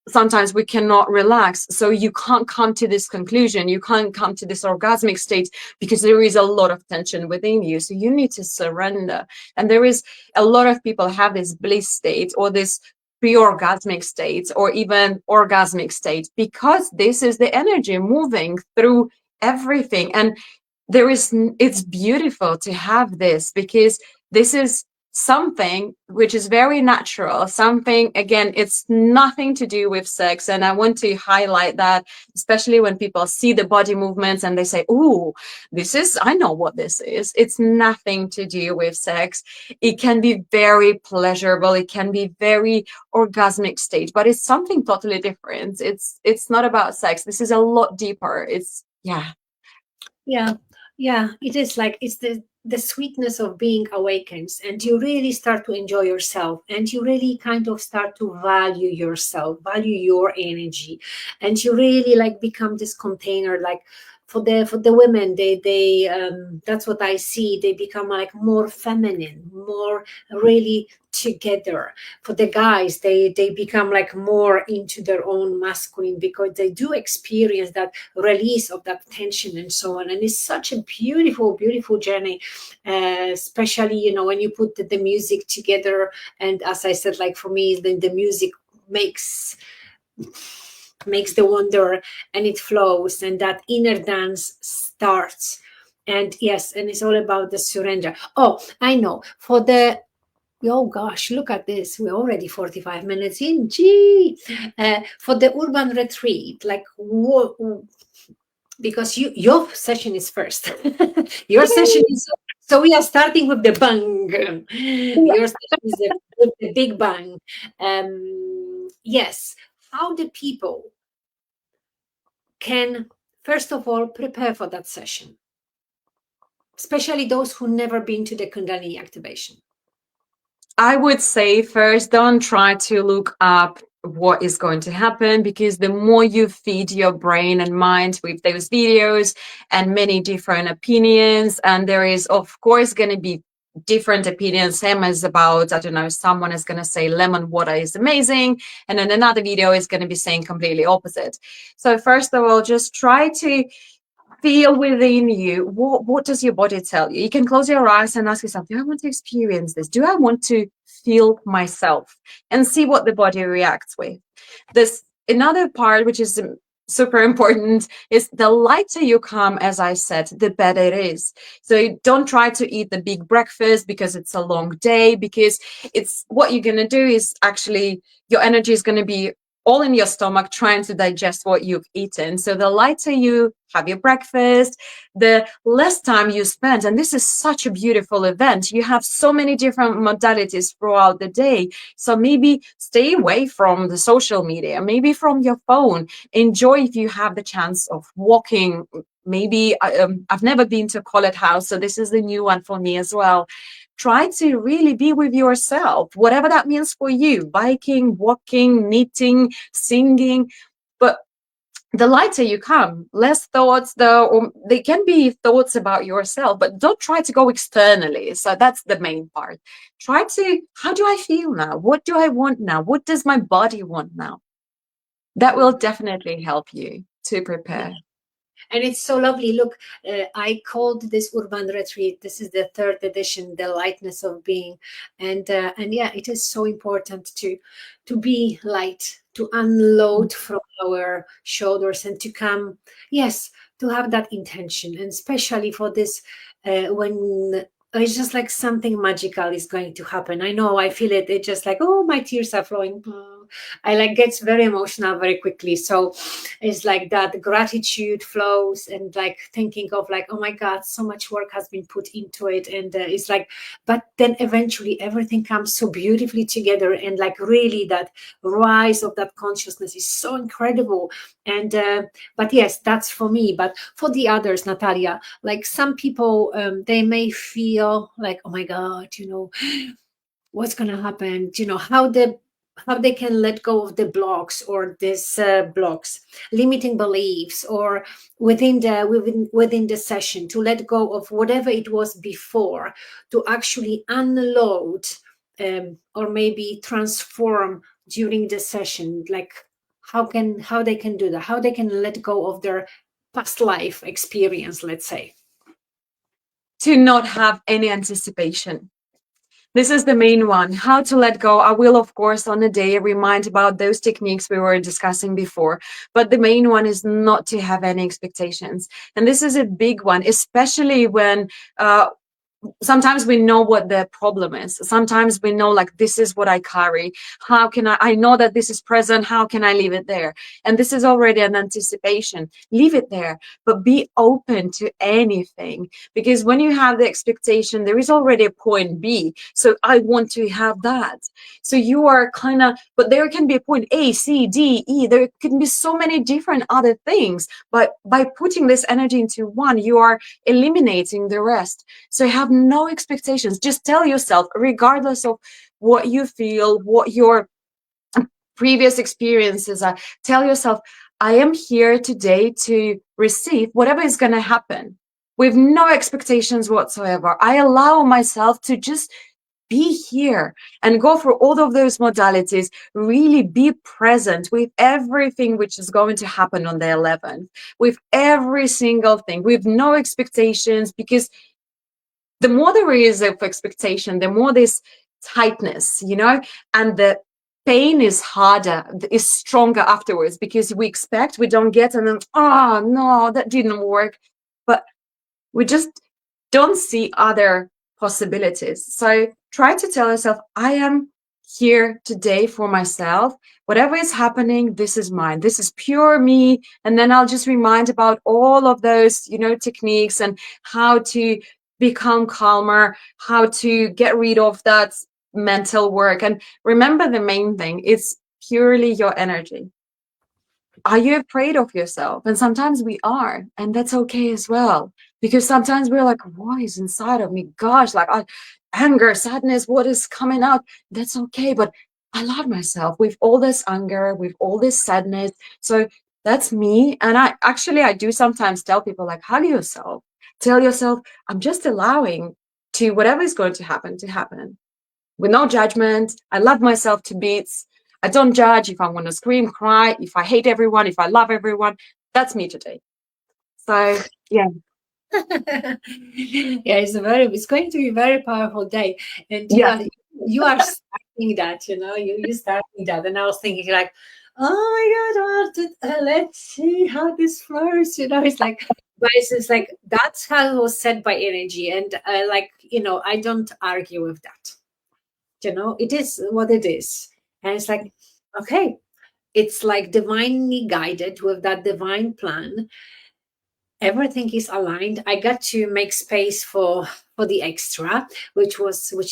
sometimes we cannot relax, so you can't come to this conclusion, you can't come to this orgasmic state, because there is a lot of tension within you. So you need to surrender. And there is a lot of people have this bliss state, or this pre-orgasmic state, or even orgasmic state, because this is the energy moving through everything. And it's beautiful to have this, because this is something which is very natural, something, again, it's nothing to do with sex. And I want to highlight that, especially when people see the body movements and they say, oh, I know what this is. It's nothing to do with sex. It can be very pleasurable, it can be very orgasmic state, but it's something totally different. It's not about sex. This is a lot deeper. It's Yeah, it is like, it's the sweetness of being awakens, and you really start to enjoy yourself, and you really kind of start to value yourself, value your energy, and you really like become this container, like for the women, they that's what I see, they become like more feminine, more really together. For the guys, they become like more into their own masculine, because they do experience that release of that tension and so on. And it's such a beautiful, beautiful journey, especially, you know, when you put the music together. And as I said, like for me, the music makes the wonder, and it flows, and that inner dance starts. And yes, and it's all about the surrender. Oh, I know. For the Oh gosh, look at this. We're already 45 minutes in. Gee. For the urban retreat, like because your session is first. Your session is, so we are starting with the bang. Your session is with the big bang. Yes. How the people can, first of all, prepare for that session, especially those who never been to the Kundalini activation? I would say first, don't try to look up what is going to happen, because the more you feed your brain and mind with those videos and many different opinions, and there is of course going to be different opinions, same as about, I don't know, someone is going to say lemon water is amazing, and then another video is going to be saying completely opposite. So first of all, just try to feel within you, what does your body tell you? You can close your eyes and ask yourself, do I want to experience this? Do I want to feel myself? And see what the body reacts with. This another part which is super important is the lighter you come, as I said, the better it is. So don't try to eat the big breakfast because it's a long day, because it's what you're going to do is actually your energy is going to be all in your stomach trying to digest what you've eaten. So the lighter you have your breakfast, the less time you spend. And this is such a beautiful event. You have so many different modalities throughout the day. So maybe stay away from the social media, maybe from your phone. Enjoy if you have the chance of walking. Maybe I've never been to Collett House, so this is the new one for me as well. Try to really be with yourself, whatever that means for you, biking, walking, knitting, singing. But the lighter you come, less thoughts, though, or they can be thoughts about yourself, but don't try to go externally. So that's the main part. Try to, how do I feel now? What do I want now? What does my body want now? That will definitely help you to prepare. And it's so lovely. Look, I called this urban retreat. This is the third edition, the lightness of being, and yeah, it is so important to be light, to unload from our shoulders, and to come, yes, to have that intention, and especially for this when. It's just like something magical is going to happen. I know, I feel it. It's just like, oh, my tears are flowing. I like gets very emotional very quickly. So it's like that gratitude flows, and like thinking of like, oh my God, so much work has been put into it. And it's like, but then eventually everything comes so beautifully together. And like really that rise of that consciousness is so incredible. And but yes, that's for me. But for the others, Natalia, like some people, they may feel like, oh my God, you know, what's going to happen, you know, how they can let go of the blocks, or this blocks, limiting beliefs, or within the session, to let go of whatever it was before, to actually unload, or maybe transform during the session. Like how they can do that, how they can let go of their past life experience, let's say. To not have any anticipation. This is the main one, how to let go. I will, of course, on a day remind about those techniques we were discussing before. But the main one is not to have any expectations. And this is a big one, especially when sometimes we know what the problem is. Sometimes we know, like, this is what I carry. How can I know that this is present. How can I leave it there? And this is already an anticipation. Leave it there, but be open to anything. Because when you have the expectation, there is already a point B. So I want to have that. So you are kind of, but there can be a point A, C, D, E. There can be so many different other things. But by putting this energy into one, you are eliminating the rest. So have no expectations. Just tell yourself, regardless of what you feel, what your previous experiences are, tell yourself, I am here today to receive whatever is going to happen with no expectations whatsoever. I allow myself to just be here and go through all of those modalities, really be present with everything which is going to happen on the 11th, with every single thing, with no expectations, because the more there is of expectation, the more this tightness, and the pain is harder, is stronger afterwards, because we expect, we don't get, and then, oh no, that didn't work. But we just don't see other possibilities. So try to tell yourself, I am here today for myself. Whatever is happening, this is mine. This is pure me. And then I'll just remind about all of those, techniques and how to become calmer, how to get rid of that mental work. And remember the main thing, it's purely your energy. Are you afraid of yourself? And sometimes we are, and that's okay as well, because sometimes we're like, what is inside of me? Gosh, like anger, sadness, what is coming out? That's okay. But I love myself with all this anger, with all this sadness. So that's me. And I do sometimes tell people, like, hug yourself. Tell yourself, I'm just allowing to whatever is going to happen with no judgment. I love myself to bits. I don't judge if I want to scream, cry, if I hate everyone, if I love everyone. That's me today. So, yeah. Yeah, it's going to be a very powerful day. And you are starting that, you starting that. And I was thinking, like, oh my God, let's see how this flows. It's like, but it's like, that's how it was set by energy. And I don't argue with that. It is what it is. And it's like, okay, it's like divinely guided with that divine plan. Everything is aligned. I got to make space for the extra, which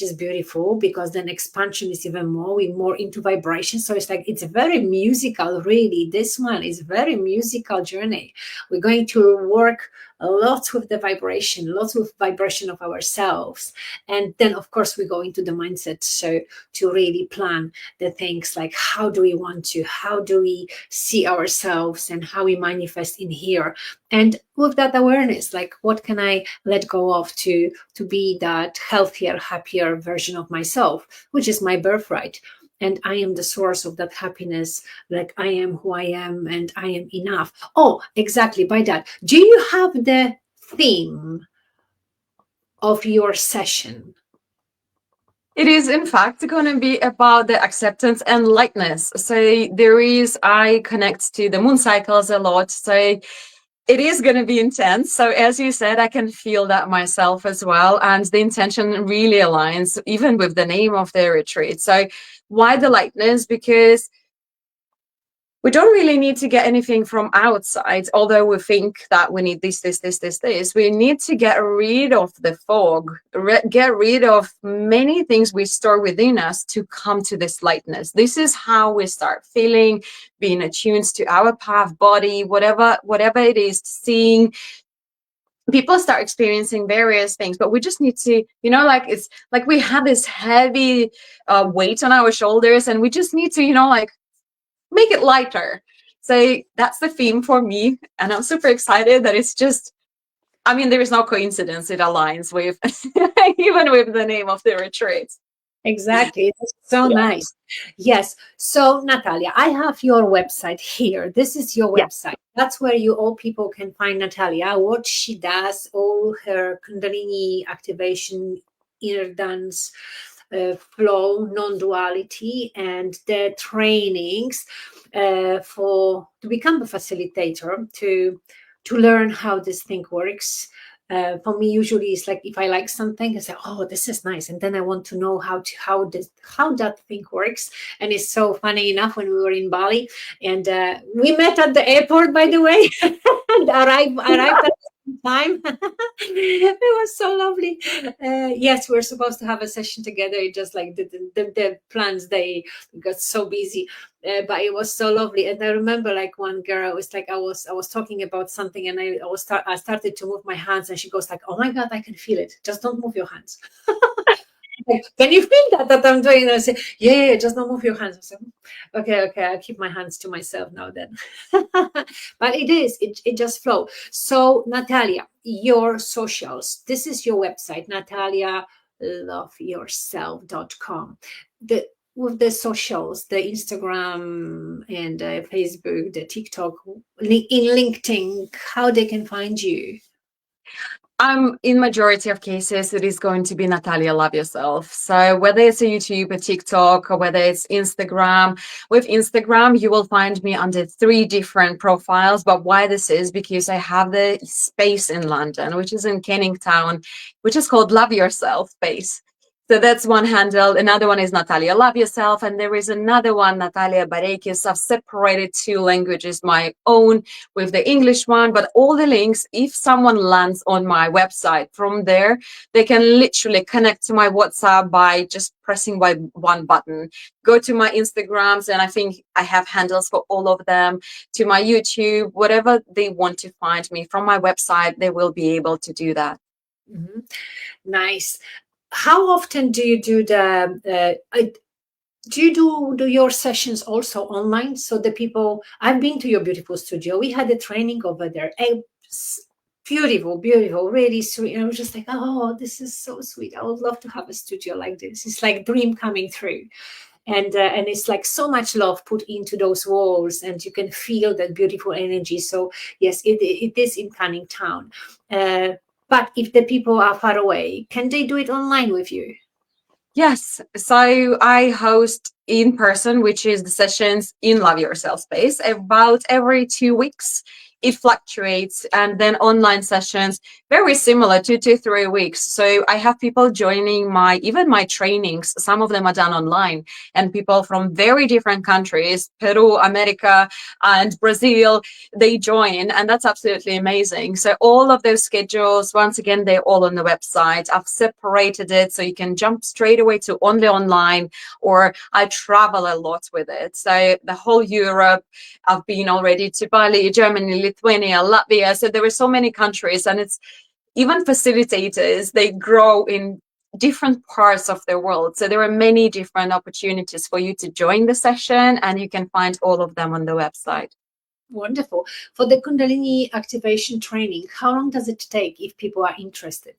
is beautiful, because then expansion is even more, we're more into vibration. So it's like, it's very musical, really. This one is very musical journey. We're going to work lots with the vibration, lots with vibration of ourselves. And then of course we go into the mindset. So to really plan the things, like, how do we see ourselves, and how we manifest in here. And with that awareness, like, what can I let go of to be that healthier, happier version of myself, which is my birthright. And I am the source of that happiness. Like, I am who I am, and I am enough. Oh, exactly. By that, do you have the theme of your session? It is, in fact, going to be about the acceptance and lightness. So I connect to the moon cycles a lot. So it is going to be intense. So as you said, I can feel that myself as well. And the intention really aligns even with the name of the retreat. So why the lightness? Because we don't really need to get anything from outside, although we think that we need this. We need to get rid of the fog, get rid of many things we store within us to come to this lightness. This is how we start feeling, being attuned to our path, body, whatever it is, seeing. People start experiencing various things, but we just need to, like, it's like we have this heavy weight on our shoulders, and we just need to, make it lighter. So that's the theme for me. And I'm super excited that it's just, there is no coincidence. It aligns with, even with the name of the retreat. Exactly. It's so nice. Yes. So Natalia, I have your website here. This is your website. That's where all people can find Natalia, what she does, all her Kundalini Activation Innerdance flow, non-duality, and the trainings to become a facilitator, to learn how this thing works. For me, usually it's like, if I like something, I say, oh, this is nice, and then I want to know how that thing works. And it's so funny enough, when we were in Bali, and we met at the airport, by the way, and arrived at time. It was so lovely. Yes, we're supposed to have a session together. It just like the plans, they got so busy. But it was so lovely. And I remember like one girl was like, I was talking about something, and I started to move my hands, and she goes like, oh my God, I can feel it. Just don't move your hands. Like, can you feel that I'm doing? And I say, yeah, just don't move your hands. I say, okay, I'll keep my hands to myself now then. But it just flow. So Natalia, your socials, this is your website, natalialoveyourself.com. With the socials, the Instagram and Facebook, the TikTok, in LinkedIn, how they can find you? In majority of cases, it is going to be Natalia Love Yourself. So whether it's a YouTube, a TikTok, or whether it's Instagram, with Instagram, you will find me under 3 different profiles. But why this is because I have the space in London, which is in Kennington, which is called Love Yourself Space. So that's one handle. Another one is Natalia Love Yourself. And there is another one, Natalia Bareskis. I've separated 2 languages, my own with the English one, but all the links, if someone lands on my website from there, they can literally connect to my WhatsApp by just pressing one button. Go to my Instagrams, and I think I have handles for all of them, to my YouTube, whatever they want to find me from my website, they will be able to do that. Mm-hmm. Nice. How often do you do do you do your sessions also online? So the people, I've been to your beautiful studio. We had a training over there. Beautiful, really sweet. And I was just like, oh, this is so sweet. I would love to have a studio like this. It's like dream coming true. And it's like so much love put into those walls, and you can feel that beautiful energy. So yes, it is in Canning Town. But if the people are far away, can they do it online with you? Yes. So I host in person, which is the sessions in Love Yourself Space, about every 2 weeks. It fluctuates. And then online sessions, very similar, 2 to 3 weeks. So I have people joining even my trainings. Some of them are done online, and people from very different countries, Peru, America, and Brazil, they join. And that's absolutely amazing. So all of those schedules, once again, they're all on the website. I've separated it so you can jump straight away to only online, or I travel a lot with it. So the whole Europe, I've been already to Bali, Germany, Lithuania, Latvia. So there are so many countries, and it's even facilitators, they grow in different parts of the world. So there are many different opportunities for you to join the session, and you can find all of them on the website. Wonderful. For the Kundalini activation training, how long does it take if people are interested?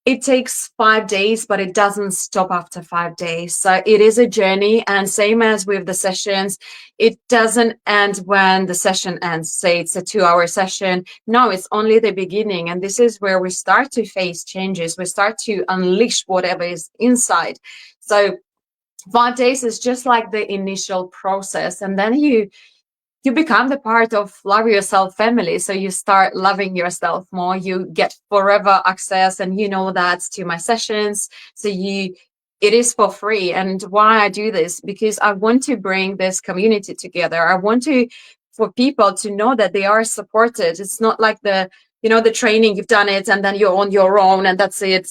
It takes 5 days, but it doesn't stop after 5 days. So it is a journey. And same as with the sessions, it doesn't end when the session ends. Say it's a 2-hour session. No, it's only the beginning. And this is where we start to face changes. We start to unleash whatever is inside. So 5 days is just like the initial process. And then you become the part of Love Yourself family. So you start loving yourself more. You get forever access, and you know that, to my sessions. So it is for free. And why I do this, because I want to bring this community together. I want for people to know that they are supported. It's not like the training, you've done it and then you're on your own and that's it,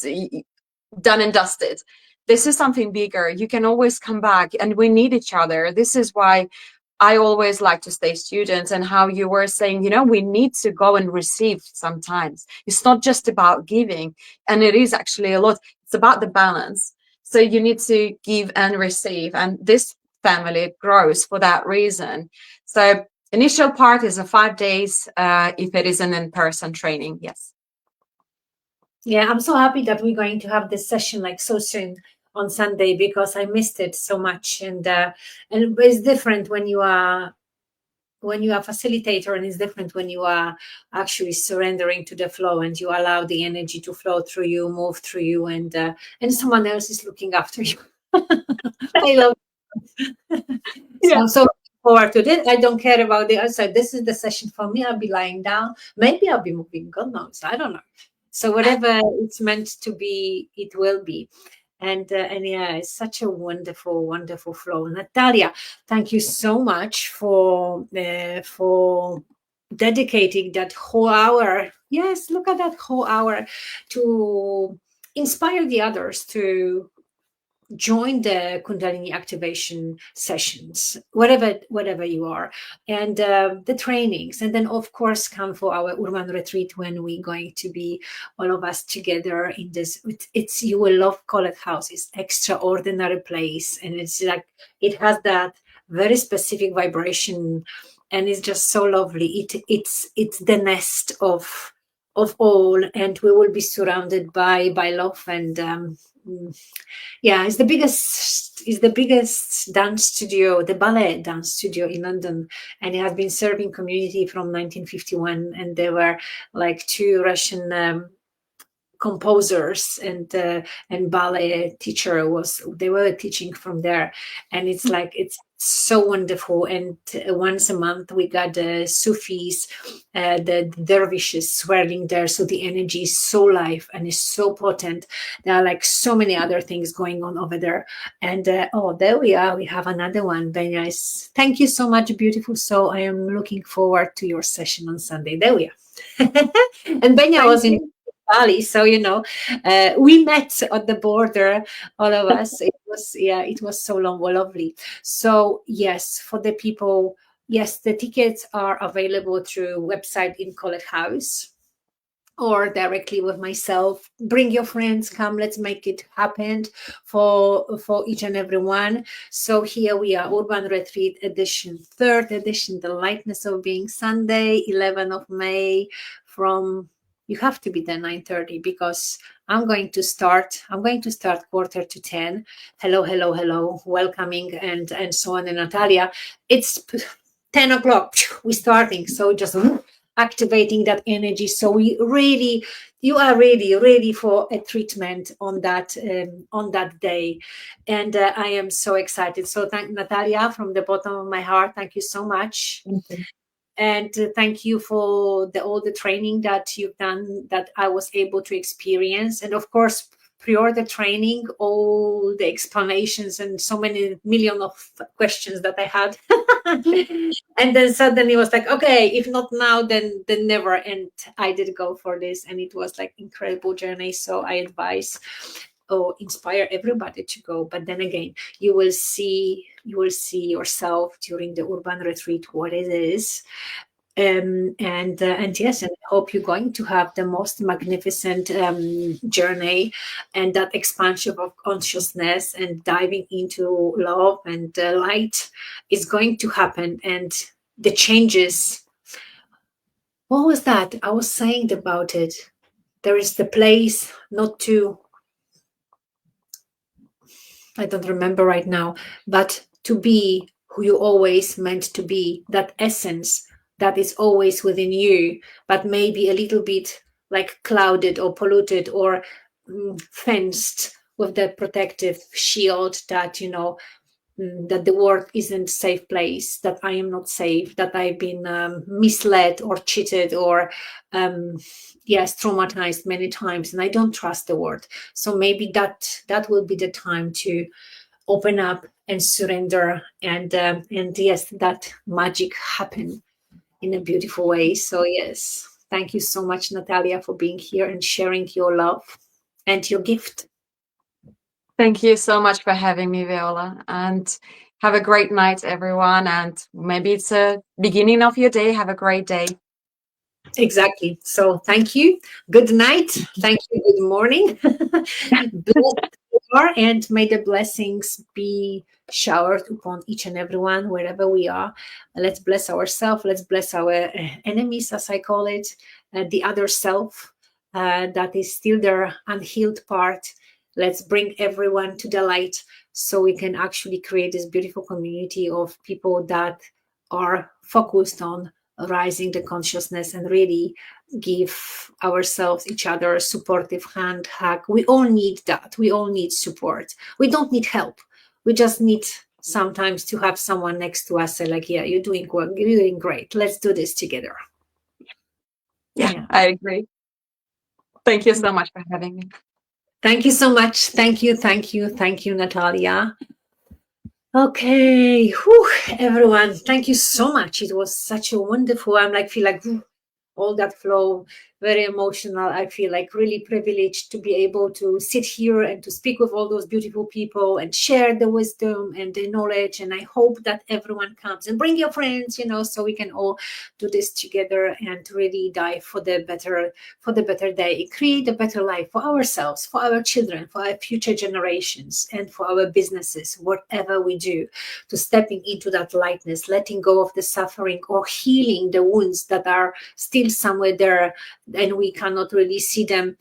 done and dusted. This is something bigger. You can always come back, and we need each other. This is why I always like to stay students, and how you were saying, we need to go and receive sometimes. It's not just about giving, and it is actually a lot. It's about the balance. So you need to give and receive, and this family grows for that reason. So initial part is a 5 days, if it is an in-person training, yes. Yeah, I'm so happy that we're going to have this session like so soon on Sunday, because I missed it so much. And it's different when you are facilitator, and it's different when you are actually surrendering to the flow, and you allow the energy to flow through you, move through you, and someone else is looking after you. I love it. Yeah. So forward to this. I don't care about the outside. This is the session for me. I'll be lying down. Maybe I'll be moving. God knows. I don't know. So whatever it's meant to be, it will be. And yeah, it's such a wonderful, wonderful flow. Natalia, thank you so much for dedicating that whole hour Yes, look at that whole hour to inspire the others to join the Kundalini activation sessions, whatever you are, and the trainings, and then of course come for our urban retreat when we're going to be all of us together in this. It's you will love College House. It's extraordinary place, and it's like it has that very specific vibration, and it's just so lovely. It's the nest of all, and we will be surrounded by love and. Yeah, it's the biggest dance studio, the ballet dance studio in London, and it has been serving community from 1951. And there were like two Russian composers and ballet teacher they were teaching from there, and it's so wonderful. And once a month we got the Sufis, the dervishes swirling there, so the energy is so live and is so potent. There are like so many other things going on over there. And oh, there we are, we have another one. Very nice, thank you so much, beautiful. So I am looking forward to your session on Sunday. There we are. And Benya was in Bali, so we met at the border, all of us. It was so lovely. So yes, for the people, yes, the tickets are available through website in College House or directly with myself. Bring your friends, come, let's make it happen for each and every one. So here we are, Urban Retreat edition, third edition, the lightness of being, Sunday 11th of May. From you have to be there 9:30 because I'm going to start 9:45. Hello, welcoming and so on. And Natalia, it's 10 o'clock, we're starting. So just activating that energy. So you are really ready for a treatment on that day. And I am so excited. So thank Natalia from the bottom of my heart. Thank you so much. And thank you for all the training that you've done that I was able to experience. And of course, pre-order training, all the explanations and so many million of questions that I had. And then suddenly it was like, okay, if not now, then never. And I did go for this, and it was like incredible journey. So I advise or inspire everybody to go. But then again, you will see yourself during the urban retreat what it is. And yes, and I hope you're going to have the most magnificent journey, and that expansion of consciousness and diving into love and light is going to happen. And the changes, what was that I was saying about it? There is the place not to, I don't remember right now, but to be who you always meant to be, that essence that is always within you, but maybe a little bit like clouded or polluted or fenced with that protective shield that, that the world isn't a safe place, that I am not safe, that I've been misled or cheated or traumatized many times, and I don't trust the world. So maybe that will be the time to open up and surrender, and yes, that magic happen in a beautiful way. So yes, thank you so much, Natalia, for being here and sharing your love and your gift. Thank you so much for having me, Viola, and have a great night, everyone. And maybe it's a beginning of your day. Have a great day. Exactly. So thank you. Good night. Thank you. Good morning. Blessed you are, and may the blessings be showered upon each and everyone wherever we are. Let's bless ourselves. Let's bless our enemies, as I call it, the other self that is still their unhealed part. Let's bring everyone to the light so we can actually create this beautiful community of people that are focused on rising the consciousness and really give ourselves, each other, a supportive hand, hug. We all need that. We all need support. We don't need help. We just need sometimes to have someone next to us say like, yeah, you're doing well, you're doing great. Let's do this together. Yeah, I agree. Thank you so much for having me. Thank you so much. Thank you, Natalia. Okay, everyone, thank you so much. It was such a wonderful, feel like all that flow very emotional. I feel like really privileged to be able to sit here and to speak with all those beautiful people and share the wisdom and the knowledge. And I hope that everyone comes and bring your friends, so we can all do this together and really dive for the better day, create a better life for ourselves, for our children, for our future generations, and for our businesses, whatever we do, to stepping into that lightness, letting go of the suffering or healing the wounds that are still somewhere there and we cannot really see them,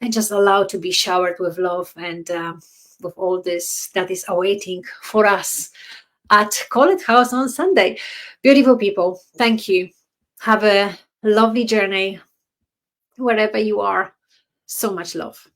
and just allow to be showered with love and with all this that is awaiting for us at Call It House on Sunday. Beautiful people, thank you. Have a lovely journey wherever you are. So much love.